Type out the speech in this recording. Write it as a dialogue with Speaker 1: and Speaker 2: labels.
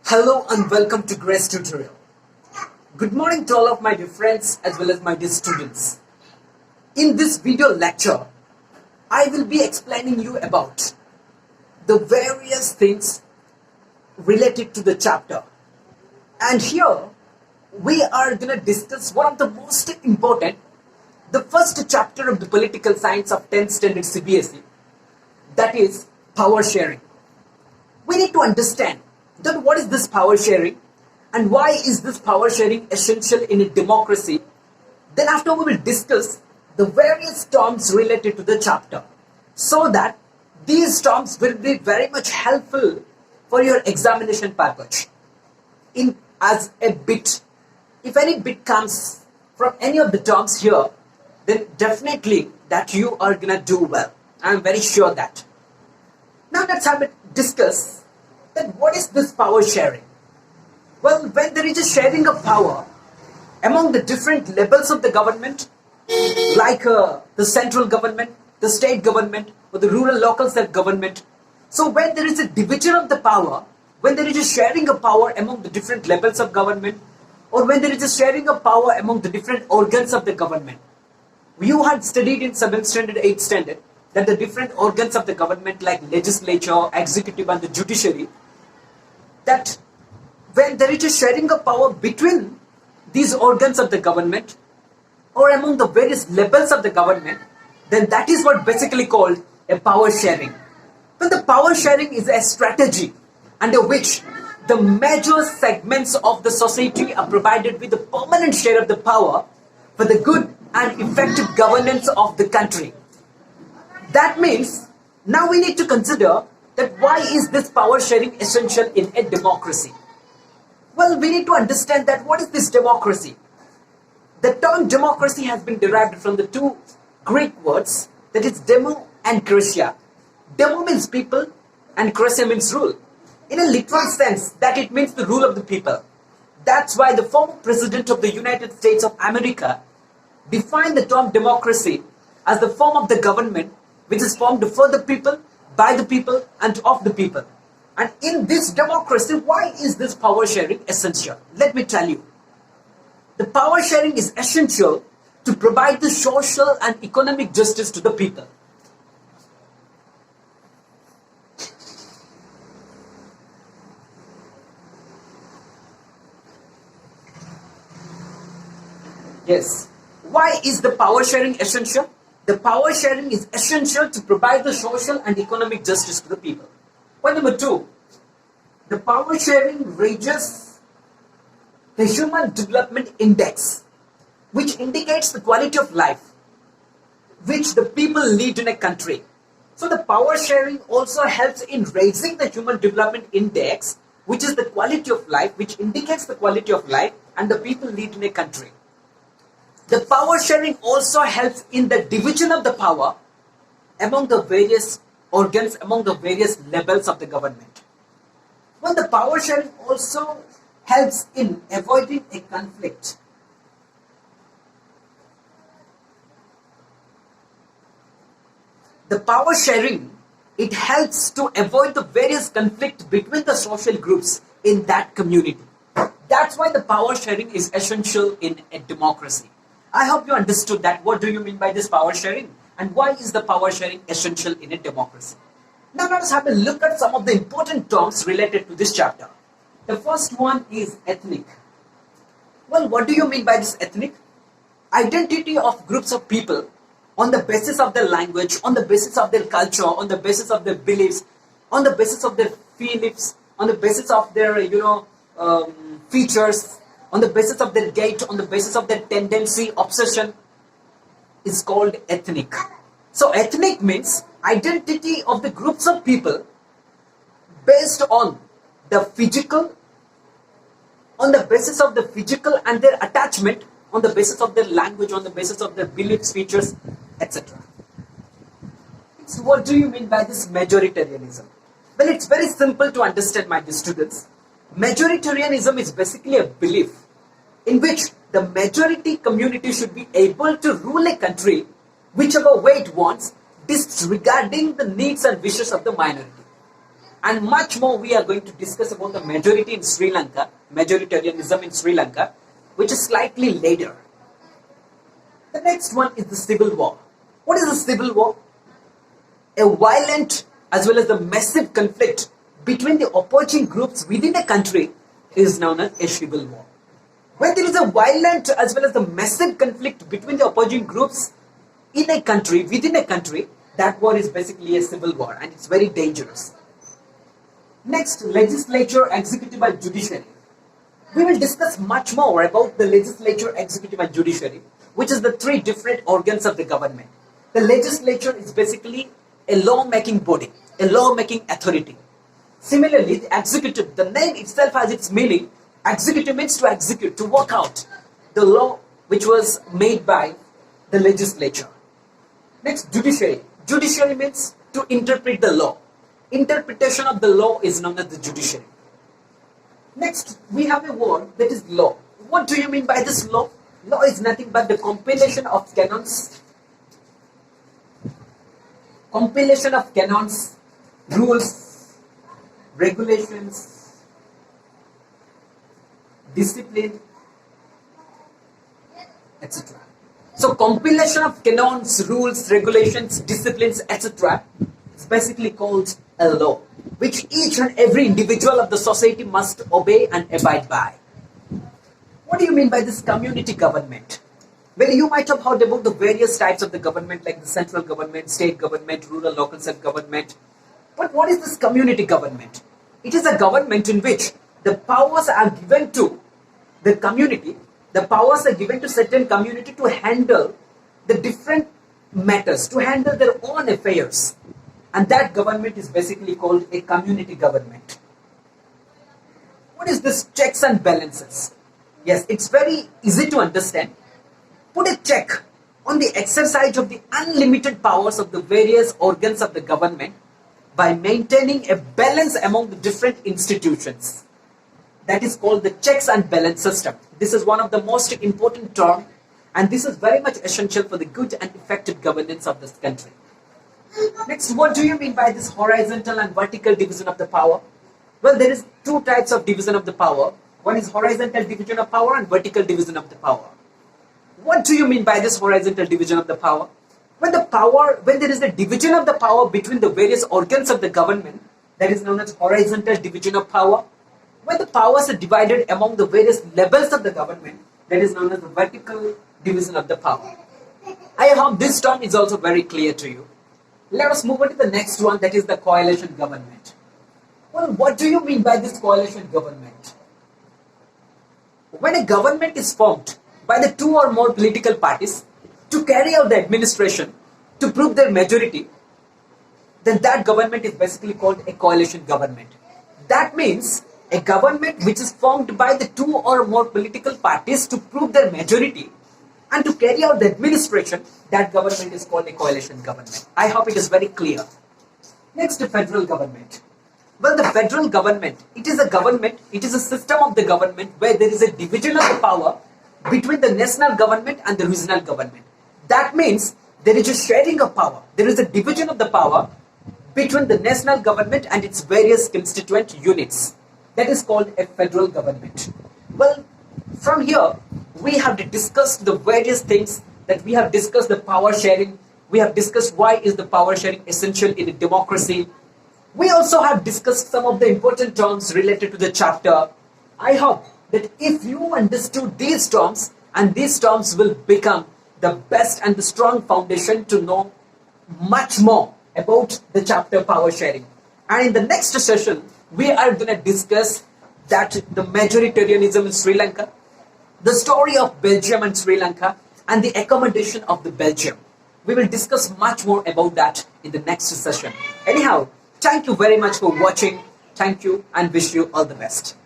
Speaker 1: Hello and welcome to Grace Tutorial. Good morning to all of my dear friends as well as my dear students. In this video lecture, I will be explaining you about the various things related to the chapter. And here, we are going to discuss one of the most important, the first chapter of the political science of 10th standard CBSE, that is power sharing. We need to understand that what is this power sharing and why is this power sharing essential in a democracy. Then after we will discuss the various terms related to the chapter so that these terms will be very much helpful for your examination purpose. As a bit, if any bit comes from any of the terms here, then definitely that you are gonna do well. I am very sure that. Now let's have a discuss that what is this power sharing? Well, when there is a sharing of power among the different levels of the government, like the central government, the state government, or the rural local self-government. So when there is a division of the power, when there is a sharing of power among the different levels of government, or when there is a sharing of power among the different organs of the government. You had studied in 7th standard, 8th standard, that the different organs of the government like legislature, executive and the judiciary, that when there is a sharing of power between these organs of the government or among the various levels of the government, then that is what basically called a power sharing. When the power sharing is a strategy under which the major segments of the society are provided with a permanent share of the power for the good and effective governance of the country. That means now we need to consider that why is this power sharing essential in a democracy? Well, we need to understand that what is this democracy? The term democracy has been derived from the two Greek words, that is demo and krasia. Demo means people and krasia means rule. In a literal sense, that it means the rule of the people. That's why the former president of the United States of America defined the term democracy as the form of the government which is formed for the people, by the people and of the people. And in this democracy, why is this power sharing essential? Let me tell you. The power sharing is essential to provide the social and economic justice to the people. Yes. Why is the power sharing essential? The power sharing is essential to provide the social and economic justice to the people. Point number 2. The power sharing raises the Human Development Index, which indicates the quality of life which the people lead in a country. So the power sharing also helps in raising the Human Development Index, which is the quality of life, which indicates the quality of life and the people lead in a country. The power sharing also helps in the division of the power among the various organs, among the various levels of the government. Well, the power sharing also helps in avoiding a conflict. The power sharing, it helps to avoid the various conflict between the social groups in that community. That's why the power sharing is essential in a democracy. I hope you understood that. What do you mean by this power sharing? And why is the power sharing essential in a democracy? Now let us have a look at some of the important terms related to this chapter. The first one is ethnic. Well, what do you mean by this ethnic? Identity of groups of people on the basis of their language, on the basis of their culture, on the basis of their beliefs, on the basis of their feelings, on the basis of their, features, on the basis of their gait, on the basis of their tendency, obsession, is called ethnic. So ethnic means identity of the groups of people based on the physical, on the basis of the physical and their attachment, on the basis of their language, on the basis of their beliefs, features, etc. So what do you mean by this majoritarianism? Well, it's very simple to understand, my dear students. Majoritarianism is basically a belief in which the majority community should be able to rule a country whichever way it wants, disregarding the needs and wishes of the minority. and much more we are going to discuss about the majority in Sri Lanka, majoritarianism in Sri Lanka, which is slightly later. The next one is the civil war. What is a civil war? A violent as well as a massive conflict between the opposing groups within a country is known as a civil war. When there is a violent as well as a massive conflict between the opposing groups in a country, within a country, that war is basically a civil war, and it's very dangerous. Next, legislature, executive and judiciary. We will discuss much more about the legislature, executive and judiciary, which is the three different organs of the government. The legislature is basically a law-making body, a law-making authority. Similarly, the executive, the name itself has its meaning. Executive means to execute, to work out the law which was made by the legislature. Next, judiciary. Judiciary means to interpret the law. Interpretation of the law is known as the judiciary. Next, we have a word that is law. What do you mean by this law? Law is nothing but the compilation of canons, rules, regulations, discipline, etc. So compilation of canons, rules, regulations, disciplines, etc. is basically called a law, which each and every individual of the society must obey and abide by. What do you mean by this community government? Well, you might have heard about the various types of the government, like the central government, state government, rural, local self-government. But what is this community government? It is a government in which the powers are given to the community. The powers are given to certain community to handle the different matters, to handle their own affairs. And that government is basically called a community government. What is this checks and balances? Yes, it's very easy to understand. Put a check on the exercise of the unlimited powers of the various organs of the government by maintaining a balance among the different institutions. That is called the checks and balance system. This is one of the most important terms, and this is very much essential for the good and effective governance of this country. Next, what do you mean by this horizontal and vertical division of the power? Well, there is two types of division of the power. One is horizontal division of power and vertical division of the power. What do you mean by this horizontal division of the power? When there is a division of the power between the various organs of the government, that is known as horizontal division of power. When the powers are divided among the various levels of the government, that is known as the vertical division of the power. I hope this term is also very clear to you. Let us move on to the next one, that is the coalition government. Well, what do you mean by this coalition government? When a government is formed by the two or more political parties to carry out the administration, to prove their majority, then that government is basically called a coalition government. That means a government which is formed by the two or more political parties to prove their majority and to carry out the administration, that government is called a coalition government. I hope it is very clear. Next, the federal government. Well, the federal government, it is a system of the government where there is a division of the power between the national government and the regional government. That means there is a sharing of power. There is a division of the power between the national government and its various constituent units. That is called a federal government. Well, from here, we have discussed the various things that we have discussed the power sharing. We have discussed why is the power sharing essential in a democracy. We also have discussed some of the important terms related to the chapter. I hope that if you understood these terms, and these terms will become the best and the strong foundation to know much more about the chapter power sharing. And in the next session, we are going to discuss that the majoritarianism in Sri Lanka, the story of Belgium and Sri Lanka, and the accommodation of the Belgium. We will discuss much more about that in the next session. Anyhow, thank you very much for watching. Thank you and wish you all the best.